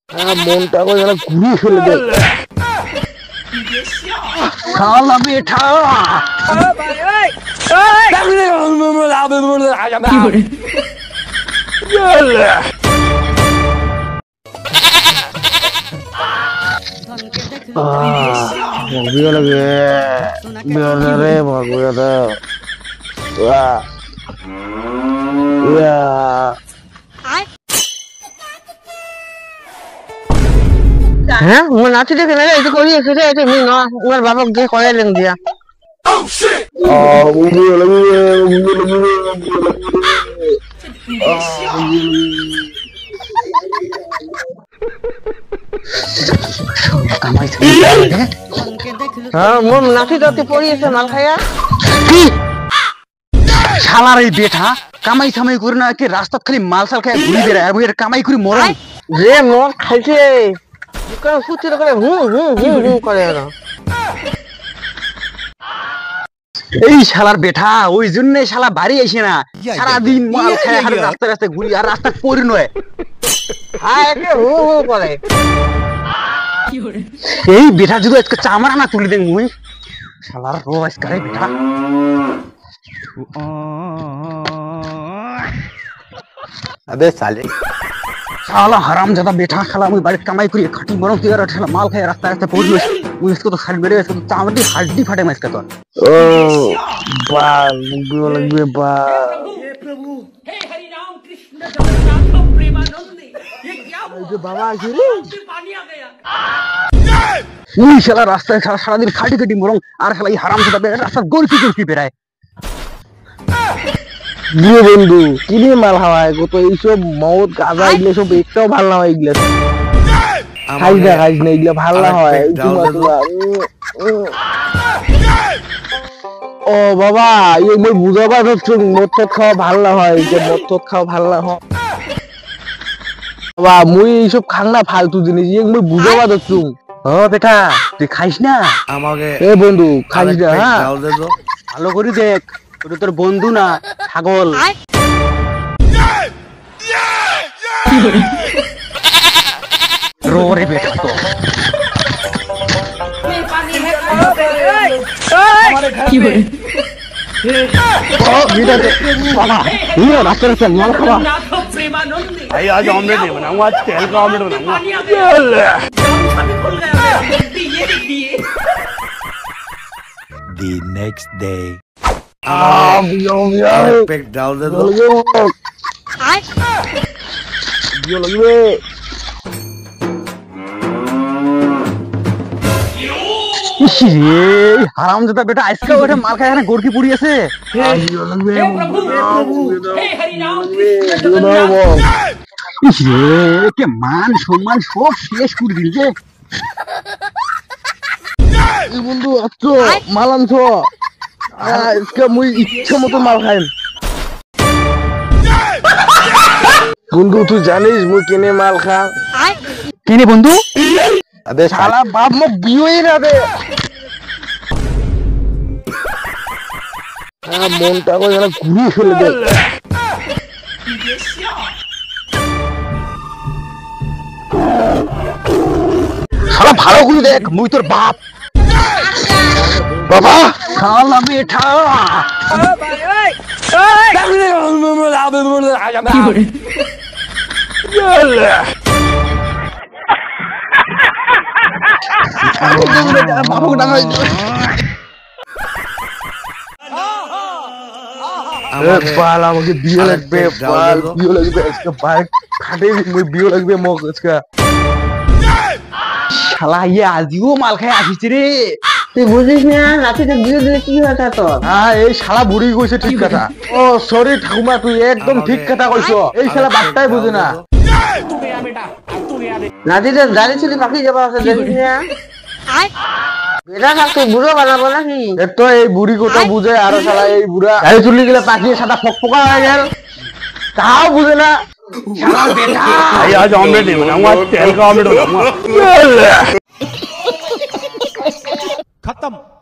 মনটা করে যেন ঘুরিয়ে ফেলে দেয়। শালা বেটা বিয়ে লাগে রে ভগবান হ্যাঁ আমার নাতি দেখে না এটা করি সেটা এটা মি না ওর বাবা গিয়ে করাইলেন দিয়া হ্যাঁ মোর নাতি দাতি পড়িয়েছে মাল খাইয়া কি শালার এই বেটা কামাই থামাই করে না কি রাস্তা খালি মাল সাল খায় ঘুরে বেড়ায় আর এর কামাই করে মরে যে মদ খাইছে দোকান ফুটির করে করে না এই শালার বেটা ওই জন্যই শালা বাড়ি আইছে না সারাদিন মাল খায় আর রাস্তায় রাস্তায় ঘুরি আর রাস্তা পড়ি নয় হ্যাঁ একে করে এই বেটা যদি আজকে চামড়া না তুলে দেন মুই শালার রোজ করে বেটা अबे साले साला हरामजादा बेटा खाला मुझे बाइक कमाई करी खटी मरो तेरा ठेला माल खाए रास्ता रास्ता पहुंच गए मुझे इसको तो खरीद मेरे इसको तो चावटी हड्डी फटे मैं इसका तो ओ बाल मुझे लगे बाल हे प्रभु हे हरि राम कृष्ण जगन्नाथ प्रेमानंद ये क्या हुआ बाबा गिरी पानी आ गया मुझे शाला रास्ता सारा दिन खाटी खटी मरो और शाला ये हरामजादा बेटा रास्ता गोरकी बेराए দিয়ে বন্ধু কিনে মাল খাওয়ায় কত এইসব মদ গাঁজা এগুলো সব একটাও ভাল না হয় এগুলো খাইস না এগুলো ভাল না হয় ও বাবা এই মই বুঝাবার হচ্ছে মদ টদ খাওয়া ভাল না হয় যে মদ টদ খাওয়া ভাল না হয় বাবা মুই এইসব খাং না ফালতু জিনিস এই মই বুঝাবার হচ্ছে ও বেটা তুই খাইস না আমাকে এ বন্ধু খাইস না হ্যাঁ ভালো করে দেখ ওটা তোর বন্ধু না ছাগল রোরে বেটা তো आज ऑमलेट नहीं बनाऊंगा आज तेल का ऑमलेट बनाऊंगा The next day पैक डाल दे दो হারামজাদা বেটা আজকে ওটা মাল খায় না গোরকি পুড়ি আছে কে মান সম্মান সব শেষ করে দিল যে বন্ধু আছো মাল আনছো इसका मुझे इच्छा मतो माल खाएं बंधु तू जानिस मुझे किने माल खा किने बंधु अबे साला बाप मो बियो ही ना दे মনটা করে যেন ঘুরিয়ে ফেলে দেয় শালা ভালো করে দেখ মুই তোর বাপ বাবা শালা বেটা बाल আমাকে বিয়ে লাগবে বাল বিয়ে লাগবে इसका বাইক ফাটে মুই বিয়ে লাগবে মোক इसका শালা ये আজিও মাল খায় আসিছে রে তুই বুঝিস না নাতিতে বিয়ে দিলে কি হয় তা তোর হ্যাঁ এই শালা বুড়ি কইছে ঠিক কথা ও সরি ঠাকুমা তুই একদম ঠিক কথা কইছো এই শালা বাপটাই বুঝে না নাতিতে জানি ছিল বাকি যাবা আছে দেখিস না বেটা কাকে বুড়ো বানাবো নাকি তো এই বুড়ি কোটা বুঝে আর শালা এই বুড়া গাড়ি চুলি গেলে পাকিয়ে সাদা ফকফকা হয়ে গেল তাও বুঝে না শালা বেটা आज ऑमलेट नहीं बनाऊंगा आज तेल का ऑमलेट बनाऊंगा खत्म।